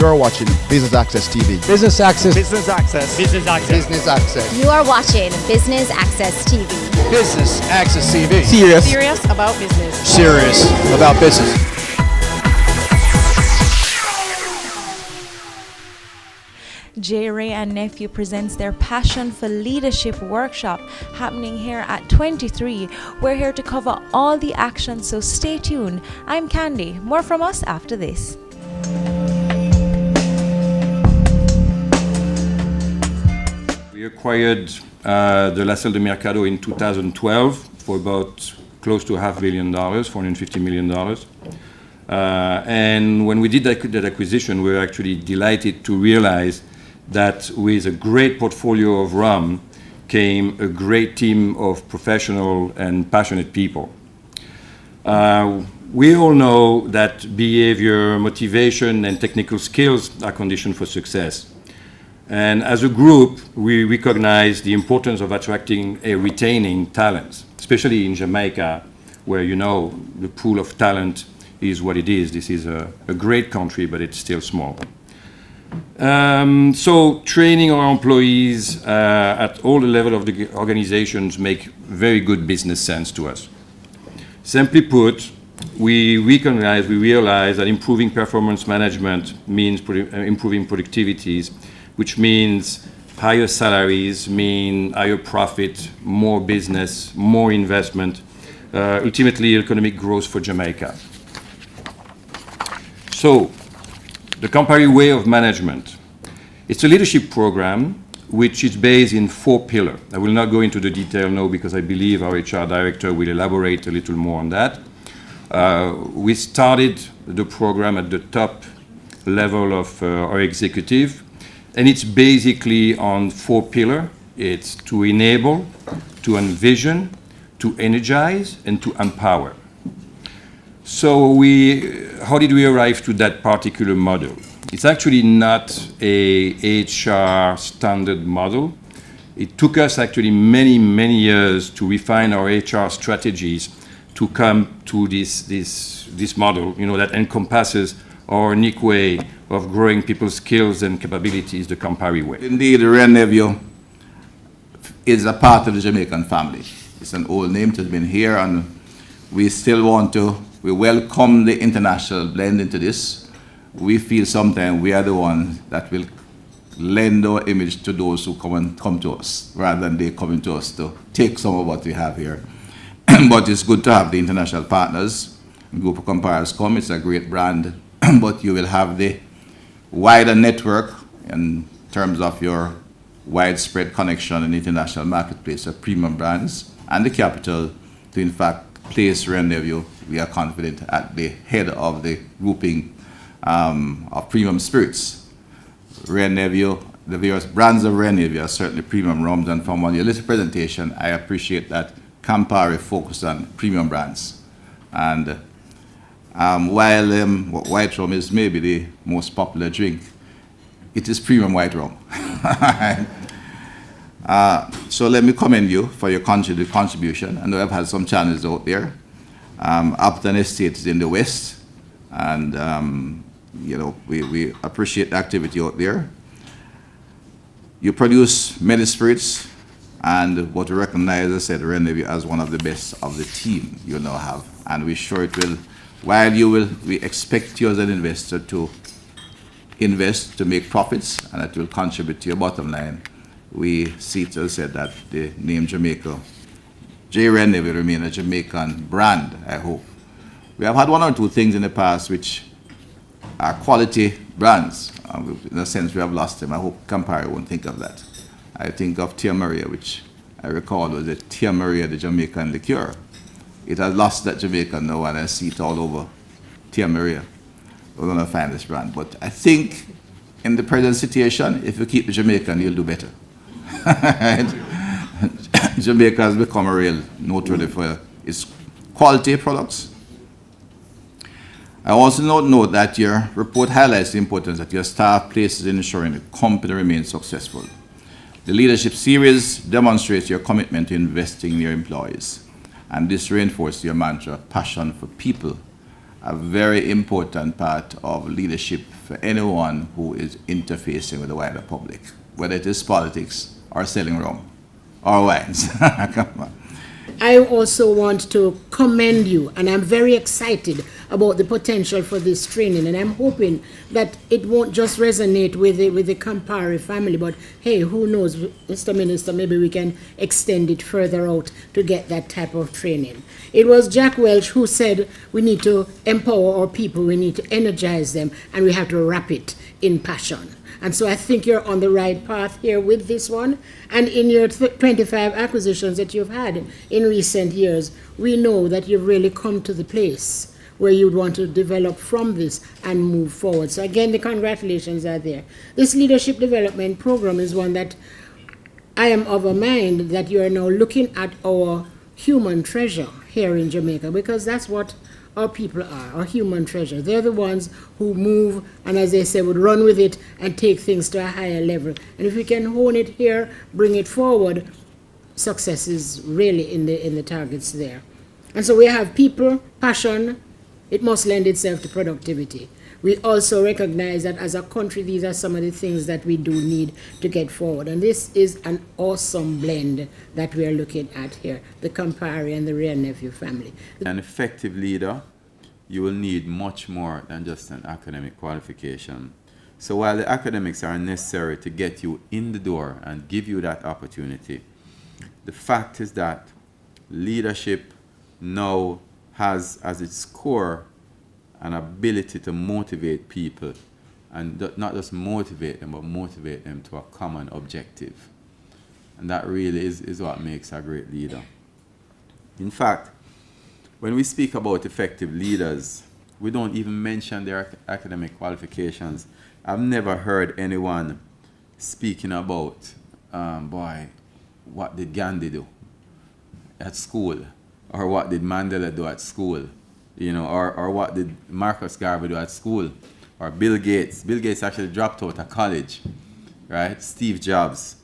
You're watching Business Access TV. Business Access. Business Access. Business Access. Business Access. You are watching Business Access TV. Business Access TV. Serious about business. Serious about business. JWN Nephew presents their Passion for Leadership workshop happening here at 23. We're here to cover all the action, so stay tuned. I'm Candy. More from us after this. We acquired the La Salle de Mercado in 2012 for about close to $500 million, $450 million. And when we did that acquisition, we were actually delighted to realize that with a great portfolio of rum came a great team of professional and passionate people. We all know that behavior, motivation, and technical skills are conditions for success. And as a group, we recognize the importance of attracting and retaining talents, especially in Jamaica, where you know the pool of talent is what it is. This is a great country, but it's still small. So training our employees at all the level of the organizations make very good business sense to us. Simply put, we realize that improving performance management means improving productivities, which means higher salaries, mean higher profit, more business, more investment, ultimately economic growth for Jamaica. So, the Campari Way of Management. It's a leadership program which is based in 4 pillars. I will not go into the detail now because I believe our HR director will elaborate a little more on that. We started the program at the top level of our executive, and it's basically on 4 pillars. It's to enable, to envision, to energize, and to empower. So how did we arrive to that particular model? It's actually not a HR standard model. It took us actually many, many years to refine our HR strategies to come to this model, that encompasses our unique way of growing people's skills and capabilities, the Campari way. Indeed, Reneview is a part of the Jamaican family. It's an old name, it has been here, and we still we welcome the international blend into this. We feel sometimes we are the ones that will lend our image to those who come to us, rather than they coming to us to take some of what we have here. But it's good to have the international partners. Group of Campari's come, it's a great brand, but you will have the wider network in terms of your widespread connection in the international marketplace of premium brands and the capital to in fact place Reneview, we are confident, at the head of the grouping of premium spirits. Reneview, the various brands of Reneview are certainly premium rums, and from your little presentation, I appreciate that Campari focused on premium brands. And while white rum is maybe the most popular drink, it is premium white rum. So let me commend you for your contribution. I know I've had some channels out there. Upton Estate is in the west, and we appreciate the activity out there. You produce many spirits, and what we recognize, as I said, Reneview as one of the best of the team you now have, and we're sure it will. While we expect you as an investor to invest to make profits, and it will contribute to your bottom line. We see it, as I said, that the name Jamaica, JWN will remain a Jamaican brand, I hope. We have had 1 or 2 things in the past which are quality brands. In a sense, we have lost them. I hope Campari won't think of that. I think of Tia Maria, which I recall was the Tia Maria, the Jamaican liqueur. It has lost that Jamaican now, and I see it all over Tia Maria. We're going to find this brand. But I think in the present situation, if you keep the Jamaican, you'll do better. Jamaica has become a real noteworthy for its quality products. I also note that your report highlights the importance that your staff places in ensuring the company remains successful. The leadership series demonstrates your commitment to investing in your employees, and this reinforces your mantra, passion for people a very important part of leadership for anyone who is interfacing with the wider public, whether it is politics or selling rum or wines. Come on. I also want to commend you, and I'm very excited about the potential for this training, and I'm hoping that it won't just resonate with the Campari family, but hey, who knows, Mr. Minister, maybe we can extend it further out to get that type of training. It was Jack Welch who said we need to empower our people, we need to energize them, and we have to wrap it in passion. And so I think you're on the right path here with this one. And in your 25 acquisitions that you've had in recent years, we know that you've really come to the place where you'd want to develop from this and move forward. So again, the congratulations are there. This leadership development program is one that I am of a mind that you are now looking at our human treasure here in Jamaica, because that's what our people are, our human treasure. They're the ones who move and, as they say, would run with it and take things to a higher level. And if we can hone it here, bring it forward, success is really in the targets there. And so we have people, passion, it must lend itself to productivity. We also recognize that as a country, these are some of the things that we do need to get forward. And this is an awesome blend that we are looking at here, the Campari and the Real Nephew family. An effective leader, you will need much more than just an academic qualification. So while the academics are necessary to get you in the door and give you that opportunity, the fact is that leadership now has as its core an ability to motivate people, and not just motivate them, but motivate them to a common objective. And that really is what makes a great leader. In fact, when we speak about effective leaders, we don't even mention their academic qualifications. I've never heard anyone speaking about, what did Gandhi do at school? Or what did Mandela do at school? You know, or what did Marcus Garvey do at school? Or Bill Gates. Bill Gates actually dropped out of college, right? Steve Jobs.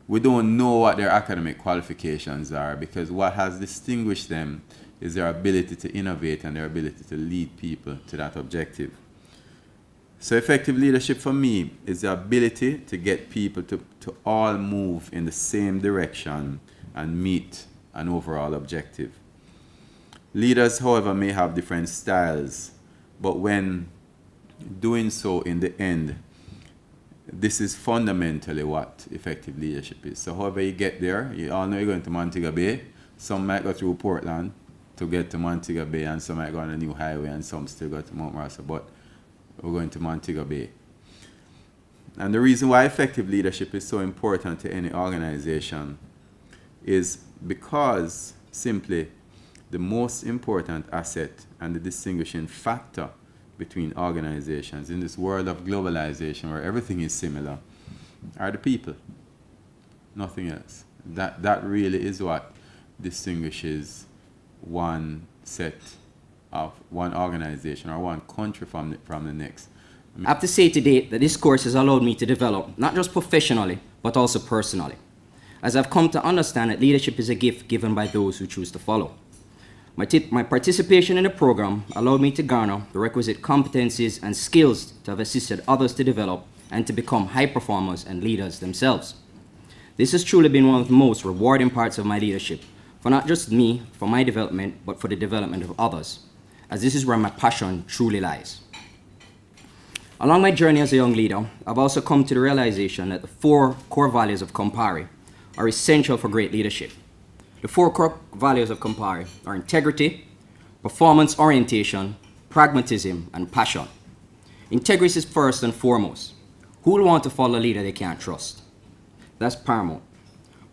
We don't know what their academic qualifications are, because what has distinguished them is their ability to innovate and their ability to lead people to that objective. So effective leadership for me is the ability to get people to all move in the same direction and meet an overall objective. Leaders, however, may have different styles, but when doing so in the end, this is fundamentally what effective leadership is. So however you get there, you all know you're going to Montego Bay. Some might go through Portland to get to Montego Bay, and some might go on a new highway, and some still go to Mount Marsa, but we're going to Montego Bay. And the reason why effective leadership is so important to any organization is because simply the most important asset and the distinguishing factor between organizations in this world of globalization where everything is similar are the people, nothing else. That really is what distinguishes one set of one organization or one country from the next. I have to say to date that this course has allowed me to develop, not just professionally, but also personally, as I've come to understand that leadership is a gift given by those who choose to follow. My participation in the program allowed me to garner the requisite competencies and skills to have assisted others to develop and to become high performers and leaders themselves. This has truly been one of the most rewarding parts of my leadership, for not just me, for my development, but for the development of others, as this is where my passion truly lies. Along my journey as a young leader, I've also come to the realization that the 4 core values of Campari are essential for great leadership. The 4 core values of Campari are integrity, performance orientation, pragmatism, and passion. Integrity is first and foremost. Who will want to follow a leader they can't trust? That's paramount.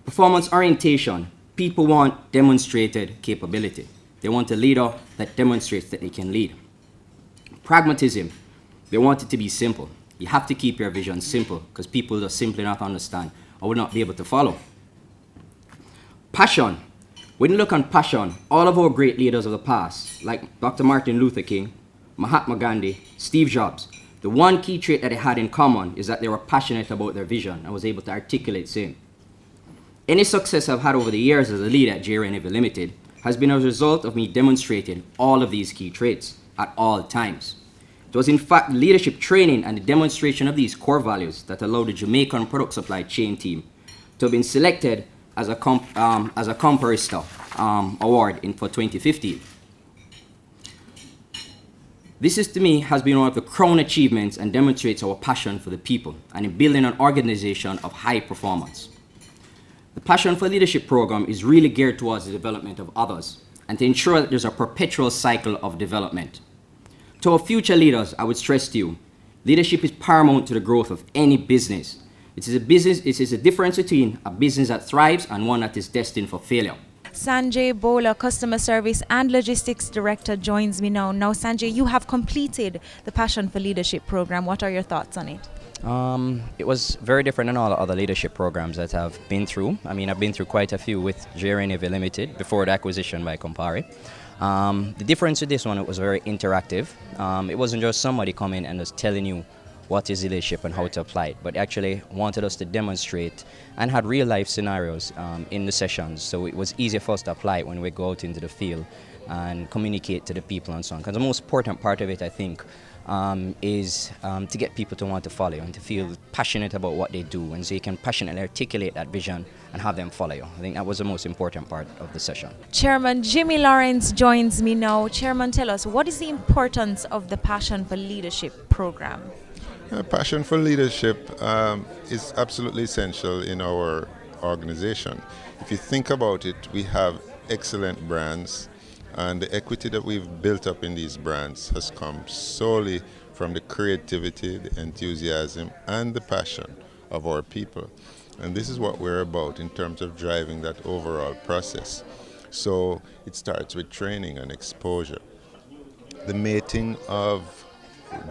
Performance orientation, people want demonstrated capability. They want a leader that demonstrates that they can lead. Pragmatism, they want it to be simple. You have to keep your vision simple because people will simply not understand or will not be able to follow. Passion. When you look on passion, all of our great leaders of the past, like Dr. Martin Luther King, Mahatma Gandhi, Steve Jobs, the one key trait that they had in common is that they were passionate about their vision and was able to articulate same. Any success I've had over the years as a leader at JWN Limited has been as a result of me demonstrating all of these key traits. at all times. It was in fact leadership training and the demonstration of these core values that allowed the Jamaican product supply chain team to have been selected as a Comparista award for 2015. This is, to me, has been one of the crown achievements and demonstrates our passion for the people and in building an organization of high performance. The Passion for Leadership program is really geared towards the development of others and to ensure that there's a perpetual cycle of development. To our future leaders, I would stress to you, leadership is paramount to the growth of any business. It is a difference between a business that thrives and one that is destined for failure. Sanjay Bola, Customer Service and Logistics Director, joins me now. Now, Sanjay, you have completed the Passion for Leadership program. What are your thoughts on it? It was very different than all the other leadership programs that I've been through. I mean, I've been through quite a few with JWN Limited before the acquisition by Campari. The difference with this one, it was very interactive. It wasn't just somebody coming and just telling you what is leadership and how to apply it, but actually wanted us to demonstrate and had real life scenarios in the sessions, so it was easier for us to apply it when we go out into the field and communicate to the people and so on. Because the most important part of it, I think, is to get people to want to follow you and to feel passionate about what they do, and so you can passionately articulate that vision and have them follow you. I think that was the most important part of the session. Chairman Jimmy Lawrence joins me now. Chairman, tell us, what is the importance of the Passion for Leadership program? Passion for leadership is absolutely essential in our organization. If you think about it, we have excellent brands, and the equity that we've built up in these brands has come solely from the creativity, the enthusiasm, and the passion of our people. And this is what we're about in terms of driving that overall process. So it starts with training and exposure. The mating of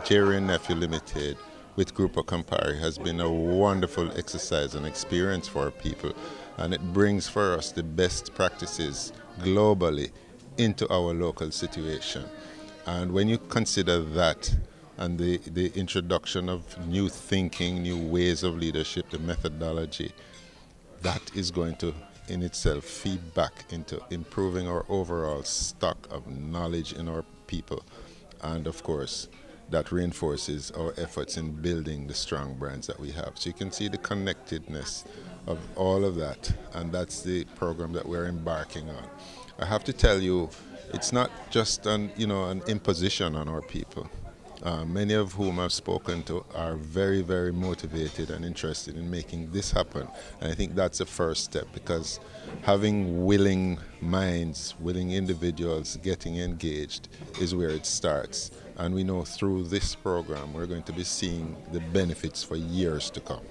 JWN Limited with Grupo Campari has been a wonderful exercise and experience for our people, and it brings for us the best practices globally into our local situation. And when you consider that and the introduction of new thinking, new ways of leadership, the methodology, that is going to in itself feed back into improving our overall stock of knowledge in our people. And of course, that reinforces our efforts in building the strong brands that we have. So you can see the connectedness of all of that, and that's the program that we're embarking on. I have to tell you, it's not just an imposition on our people. Many of whom I've spoken to are very, very motivated and interested in making this happen. And I think that's the first step, because having willing minds, willing individuals getting engaged is where it starts. And we know through this program we're going to be seeing the benefits for years to come.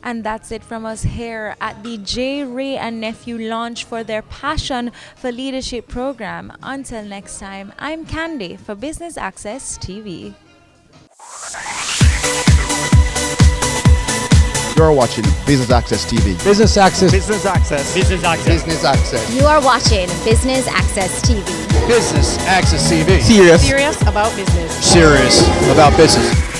And that's it from us here at the J. Ray and Nephew launch for their Passion for Leadership program. Until next time, I'm Candy for Business Access TV. You're watching Business Access TV. Business Access. Business Access. Business Access. Business Access. You are watching Business Access TV. Business Access TV. Serious about business. Serious about business.